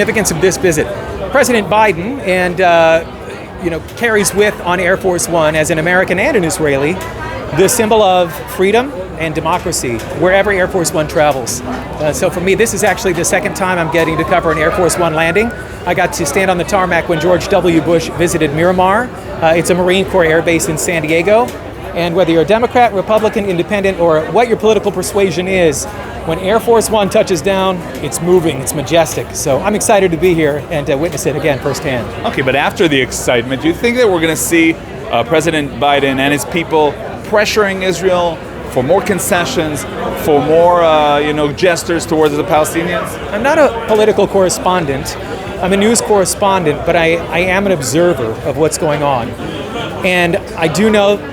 Significance of this visit. President Biden and carries with on Air Force One, as an American and an Israeli, the symbol of freedom and democracy wherever Air Force One travels. So for me, this is actually the second time I'm getting to cover an Air Force One landing. I got to stand on the tarmac when George W. Bush visited Miramar. It's a Marine Corps air base in San Diego. And whether you're a Democrat, Republican, Independent, or what your political persuasion is, when Air Force One touches down, it's moving, it's majestic. So I'm excited to be here and to witness it again firsthand. Okay, but after the excitement, do you think that we're going to see President Biden and his people pressuring Israel for more concessions, for more gestures towards the Palestinians? I'm not a political correspondent. I'm a news correspondent, but I am an observer of what's going on. And I do know,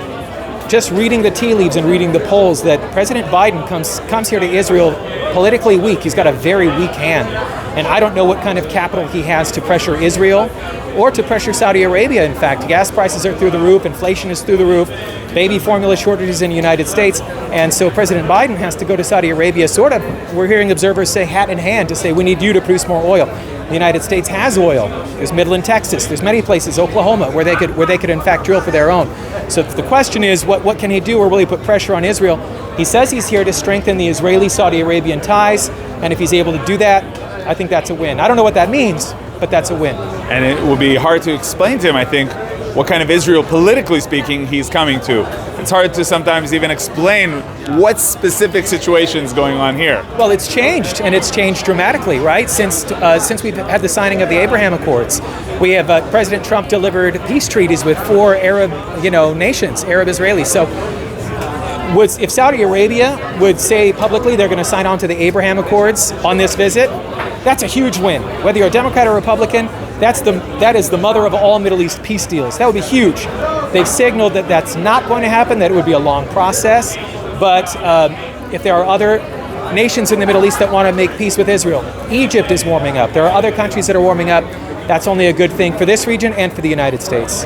just reading the tea leaves and reading the polls, that President Biden comes here to Israel politically weak. He's got a very weak hand. And I don't know what kind of capital he has to pressure Israel or to pressure Saudi Arabia. In fact, gas prices are through the roof, inflation is through the roof, baby formula shortages in the United States. And so President Biden has to go to Saudi Arabia, we're hearing observers say hat in hand, to say we need you to produce more oil. The United States has oil. There's Midland, Texas. There's many places, Oklahoma, where they could in fact drill for their own. So the question is, what can he do, or will he put pressure on Israel? He says he's here to strengthen the Israeli-Saudi Arabian ties, and if he's able to do that, I think that's a win. I don't know what that means, but that's a win. And it will be hard to explain to him, I think, what kind of Israel, politically speaking, he's coming to. It's hard to sometimes even explain what specific situation is going on here. Well, it's changed, and it's changed dramatically, right? Since we've had the signing of the Abraham Accords, we have President Trump delivered peace treaties with 4 Arab, nations, Arab Israelis. So, if Saudi Arabia would say publicly they're going to sign on to the Abraham Accords on this visit, that's a huge win. Whether you're a Democrat or Republican, that is the mother of all Middle East peace deals. That would be huge. They've signaled that that's not going to happen, that it would be a long process. But if there are other nations in the Middle East that want to make peace with Israel, Egypt is warming up. There are other countries that are warming up. That's only a good thing for this region and for the United States.